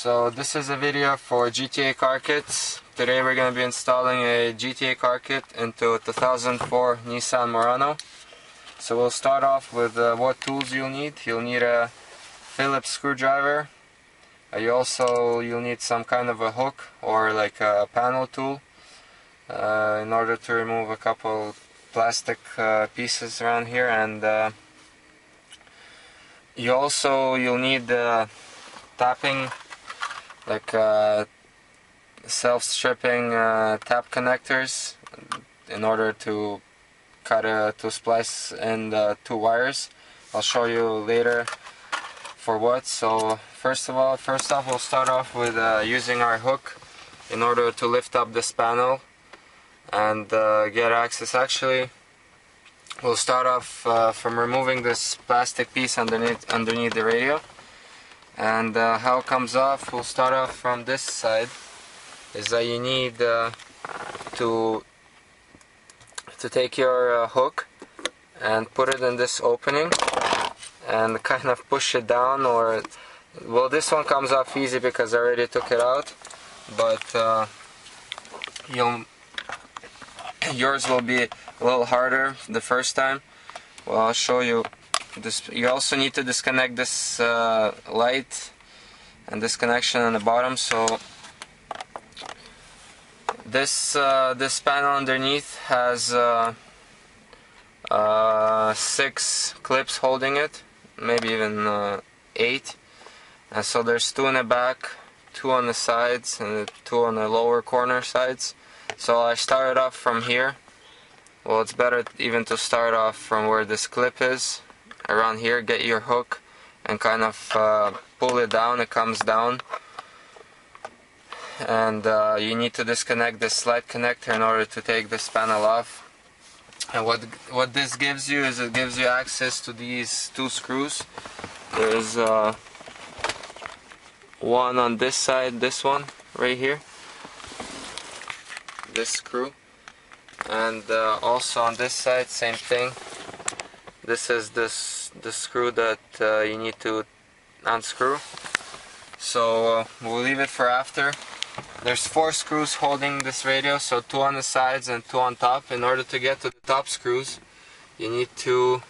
So this is a video for GTA car kits. Today we're going to be installing a GTA car kit into a 2004 Nissan Murano. So we'll start off with what tools you'll need. You'll need a Phillips screwdriver. You'll need some kind of a hook or like a panel tool in order to remove a couple plastic pieces around here, and you'll need tapping, like self-stripping tap connectors in order to splice in the two wires. I'll show you later for what. So first off we'll start off with using our hook in order to lift up this panel and get access. Actually, we'll start off from removing this plastic piece underneath the radio. And how it comes off, we'll start off from this side, is that you need to take your hook and put it in this opening and kind of push it down, or well, this one comes off easy because I already took it out, but yours will be a little harder the first time. Well, I'll show you. You also need to disconnect this light and this connection on the bottom. So this panel underneath has 6 clips holding it, maybe even 8. And so there's 2 in the back, 2 on the sides, and 2 on the lower corner sides. So I started off from here. Well, it's better even to start off from where this clip is. Around here, get your hook and kind of pull it down. It comes down, and you need to disconnect this light connector in order to take this panel off. And what this gives you is, it gives you access to these 2 screws. There's one on this side, this one right here, this screw, and also on this side, same thing. This is the screw that you need to unscrew. So we'll leave it for after. There's 4 screws holding this radio, so 2 on the sides and 2 on top. In order to get to the top screws, you need to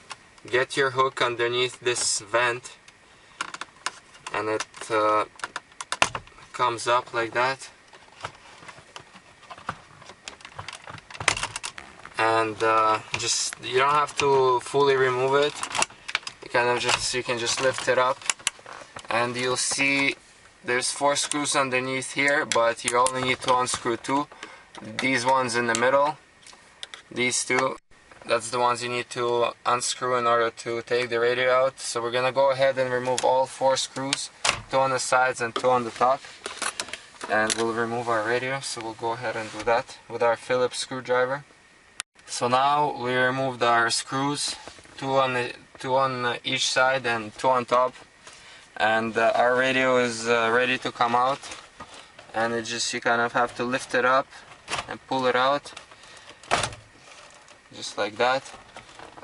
get your hook underneath this vent, and it comes up like that. And you don't have to fully remove it. You can just lift it up, and you'll see there's 4 screws underneath here, but you only need to unscrew 2. These ones in the middle, these 2, that's the ones you need to unscrew in order to take the radio out. So we're gonna go ahead and remove all 4 screws, 2 on the sides and 2 on the top, and we'll remove our radio. So we'll go ahead and do that with our Phillips screwdriver. So now we removed our screws, 2 on each side and 2 on top, and our radio is ready to come out. And you kind of have to lift it up and pull it out, just like that.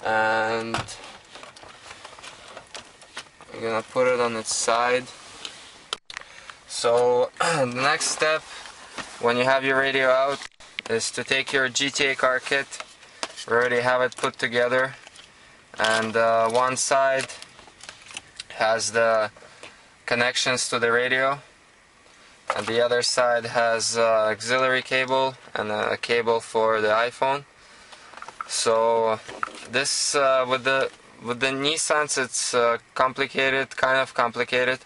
And we're gonna put it on its side. So the next step, when you have your radio out, is to take your GTA car kit. We already have it put together, and one side has the connections to the radio, and the other side has auxiliary cable and a cable for the iPhone. So this with the Nissans, it's complicated, kind of complicated,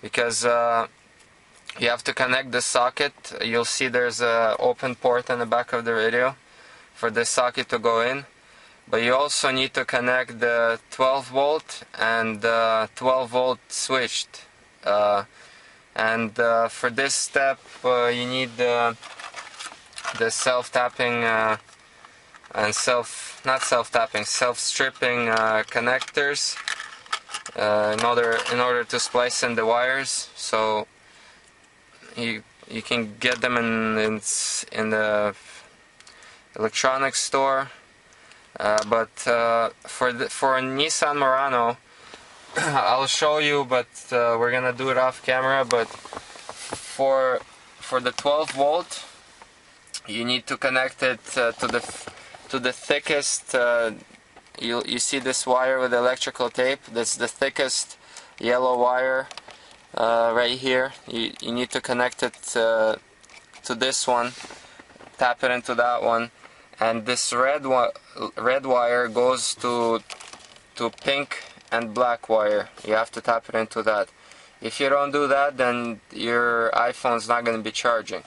because you have to connect the socket. You'll see there's an open port on the back of the radio for this socket to go in, but you also need to connect the 12 volt and 12 volt switched, and for this step you need the self-tapping and self-stripping connectors in order to splice in the wires. So you can get them in the electronics store, but for Nissan Murano, I'll show you, but we're gonna do it off camera. But for the 12 volt, you need to connect it to the thickest. You see this wire with electrical tape. That's the thickest yellow wire right here. You need to connect it to this one. Tap it into that one, and this red wire goes to pink and black wire. You have to tap it into that. If you don't do that, then your iPhone's not going to be charging.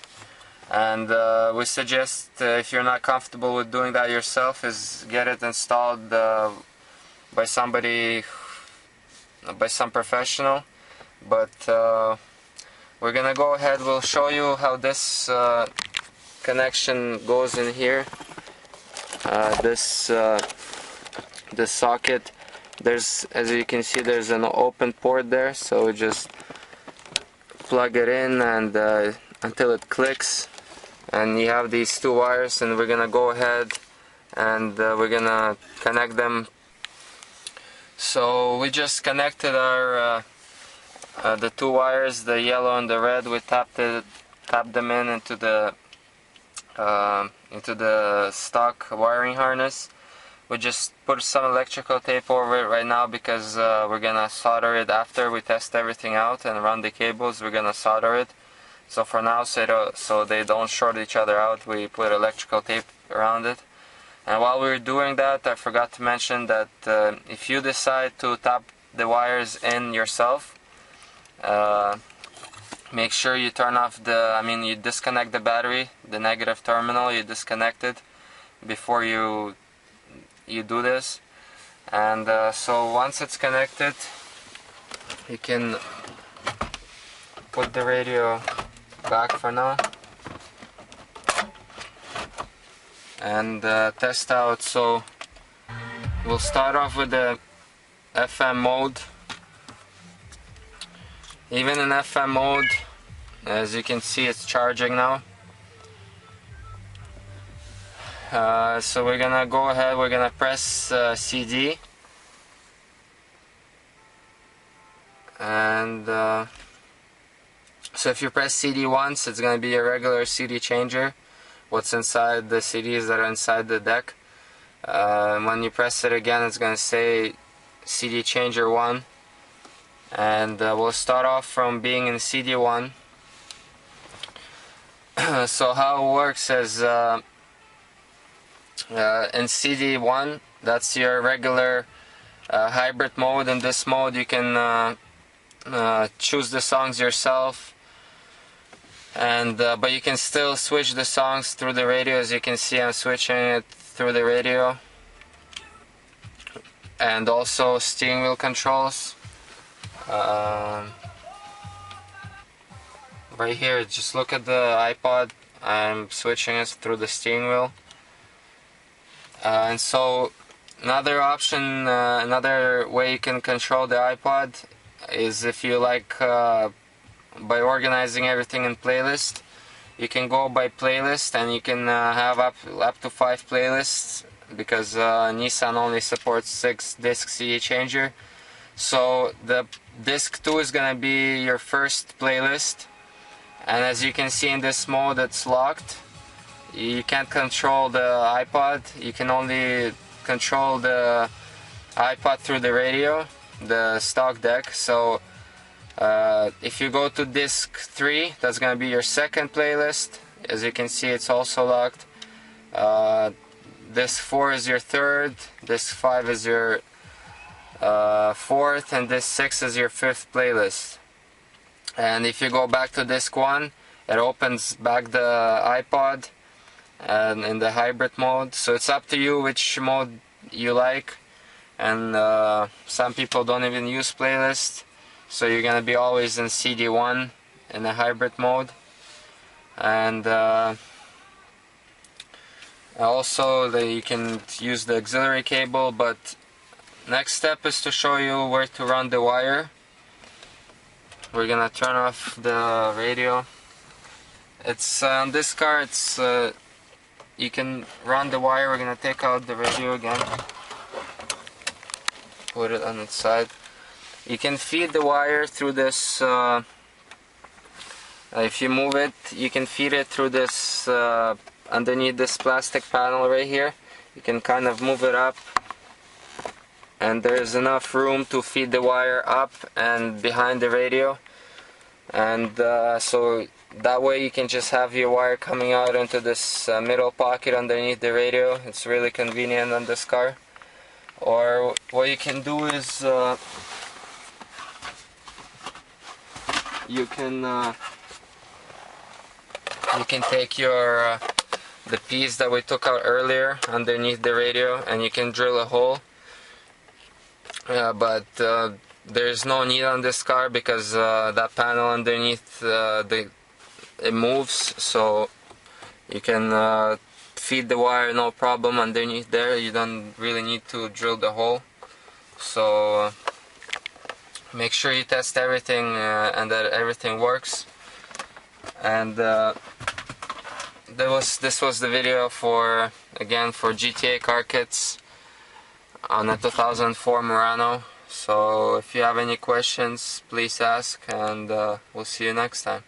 And we suggest, if you're not comfortable with doing that yourself, is get it installed by some professional. But we're gonna go ahead. We'll show you how this connection goes in here. This socket. As you can see, there's an open port there, so we just plug it in and until it clicks, and you have these two wires, and we're gonna go ahead and we're gonna connect them. So we just connected our the two wires, the yellow and the red. We tapped them into the stock wiring harness. We just put some electrical tape over it right now because we're gonna solder it after we test everything out and run the cables. We're gonna solder it. So for now, so they don't short each other out, we put electrical tape around it. And while we were doing that, I forgot to mention that if you decide to tap the wires in yourself, make sure you turn off you disconnect the battery, the negative terminal, you disconnect it before you do this. And so once it's connected, you can put the radio back for now and test out. So we'll start off with the FM mode. Even in FM mode, as you can see, it's charging now. So we're gonna go ahead, we're gonna press CD, and so if you press CD once, it's gonna be a regular CD changer, what's inside the CDs that are inside the deck. When you press it again, it's gonna say CD changer 1, and we'll start off from being in CD 1. So how it works is in CD 1, that's your regular hybrid mode. In this mode, you can choose the songs yourself, and but you can still switch the songs through the radio. As you can see, I'm switching it through the radio, and also steering wheel controls. Right here, just look at the iPod. I'm switching it through the steering wheel. And so another option, another way you can control the iPod is if you like, by organizing everything in playlist. You can go by playlist, and you can have up to 5 playlists, because Nissan only supports 6-disc CD changer. So the disc 2 is gonna be your first playlist, and as you can see in this mode, it's locked. You can't control the iPod. You can only control the iPod through the radio, the stock deck. So if you go to disc 3, that's going to be your second playlist. As you can see, it's also locked. Disc 4 is your third, disc 5 is your fourth, and disc 6 is your fifth playlist. And if you go back to disc 1, it opens back the iPod and in the hybrid mode. So it's up to you which mode you like, and some people don't even use playlist, so you're gonna be always in CD1 in the hybrid mode. And also you can use the auxiliary cable. But next step is to show you where to run the wire. We're gonna turn off the radio. It's on this car, it's you can run the wire. We're gonna take out the radio again, put it on its side. You can feed the wire through this If you move it, you can feed it through this underneath this plastic panel right here. You can kind of move it up, and there's enough room to feed the wire up and behind the radio, and so that way you can just have your wire coming out into this middle pocket underneath the radio. It's really convenient on this car. Or what you can do is you can take your the piece that we took out earlier underneath the radio, and you can drill a hole. But there's no need on this car because that panel underneath it moves, so you can feed the wire no problem underneath there. You don't really need to drill the hole. So make sure you test everything and that everything works. And this was the video for GTA car kits on a 2004 Murano. So if you have any questions, please ask, and we'll see you next time.